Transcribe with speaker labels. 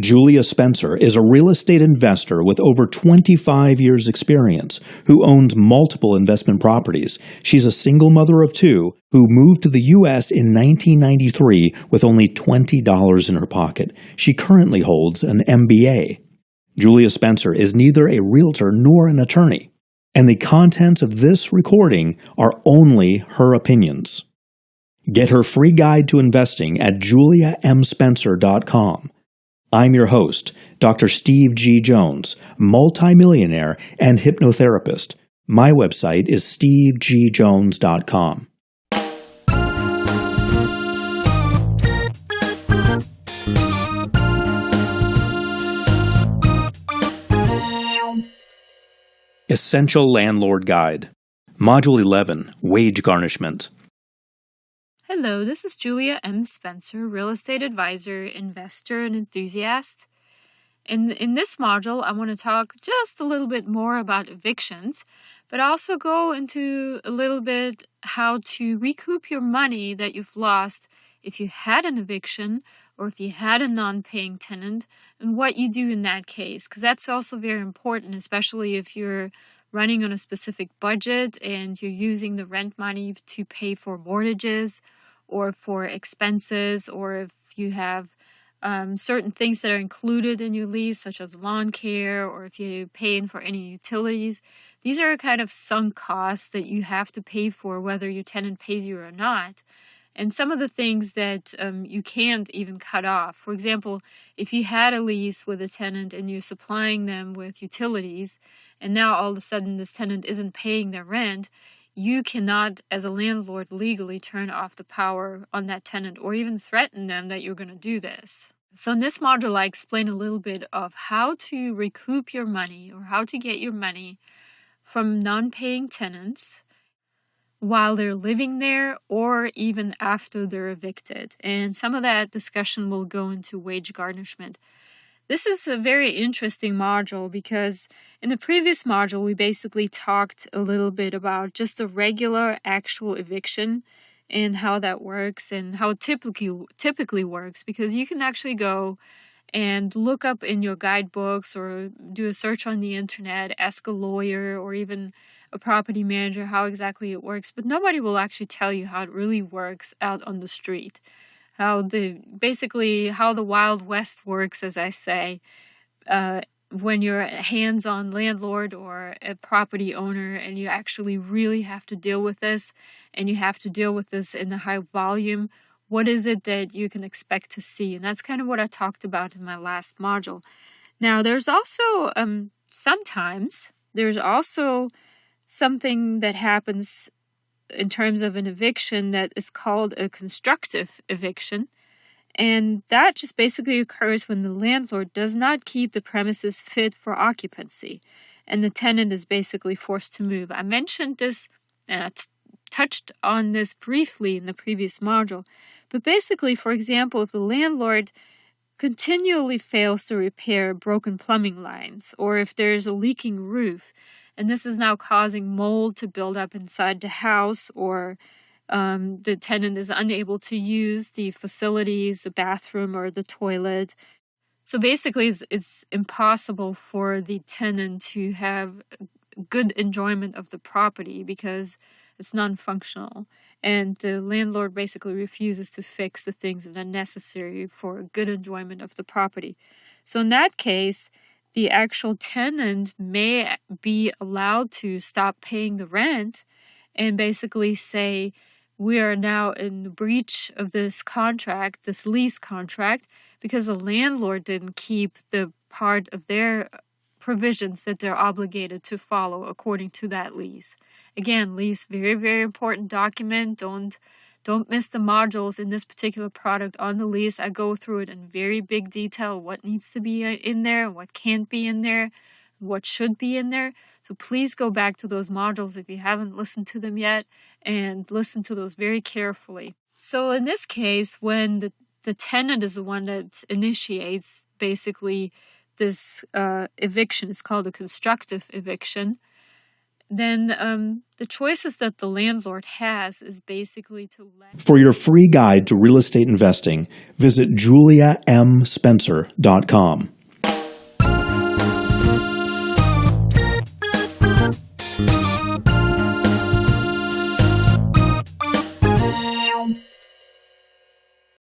Speaker 1: Julia Spencer is a real estate investor with over 25 years' experience who owns multiple investment properties. She's a single mother of two who moved to the U.S. in 1993 with only $20 in her pocket. She currently holds an MBA. Julia Spencer is neither a realtor nor an attorney, and the contents of this recording are only her opinions. Get her free guide to investing at juliamspencer.com. I'm your host, Dr. Steve G. Jones, multimillionaire and hypnotherapist. My website is stevegjones.com. Essential Landlord Guide. Module 11, Wage Garnishment.
Speaker 2: Hello, this is Julia M. Spencer, real estate advisor, investor, and enthusiast. In this module, I want to talk just a little bit more about evictions, but also go into a little bit how to recoup your money that you've lost if you had an eviction or if you had a non-paying tenant, and what you do in that case, because that's also very important, especially if you're running on a specific budget and you're using the rent money to pay for mortgages or for expenses, or if you have certain things that are included in your lease, such as lawn care, or if you're paying for any utilities. These are kind of sunk costs that you have to pay for whether your tenant pays you or not. And some of the things that you can't even cut off. For example, if you had a lease with a tenant and you're supplying them with utilities, and now all of a sudden this tenant isn't paying their rent, you cannot, as a landlord, legally turn off the power on that tenant or even threaten them that you're going to do this. So in this module, I explain a little bit of how to recoup your money or how to get your money from non-paying tenants while they're living there or even after they're evicted. And some of that discussion will go into wage garnishment. This is a very interesting module because in the previous module, we basically talked a little bit about just the regular actual eviction and how that works and how it typically works, because you can actually go and look up in your guidebooks or do a search on the internet, ask a lawyer or even a property manager how exactly it works, but nobody will actually tell you how it really works out on the street. How the Wild West works, as I say, when you're a hands-on landlord or a property owner and you actually really have to deal with this, and you have to deal with this in a high volume. What is it that you can expect to see? And that's kind of what I talked about in my last module. Now, there's also sometimes something that happens in terms of an eviction that is called a constructive eviction. And that just basically occurs when the landlord does not keep the premises fit for occupancy and the tenant is basically forced to move. I mentioned this and I touched on this briefly in the previous module. But basically, for example, if the landlord continually fails to repair broken plumbing lines, or if there's a leaking roof, and this is now causing mold to build up inside the house, or the tenant is unable to use the facilities, the bathroom or the toilet. So basically, it's impossible for the tenant to have good enjoyment of the property because it's non-functional. And the landlord basically refuses to fix the things that are necessary for a good enjoyment of the property. So in that case, the actual tenant may be allowed to stop paying the rent and basically say, we are now in breach of this contract, this lease contract, because the landlord didn't keep the part of their provisions that they're obligated to follow according to that lease. Again, lease, very, very important document. Don't miss the modules in this particular product on the lease. I go through it in very big detail, what needs to be in there, what can't be in there, what should be in there. So please go back to those modules if you haven't listened to them yet and listen to those very carefully. So in this case, when the tenant is the one that initiates basically this eviction, it's called a constructive eviction. then the choices that the landlord has is basically to let...
Speaker 1: For your free guide to real estate investing, visit juliamspencer.com.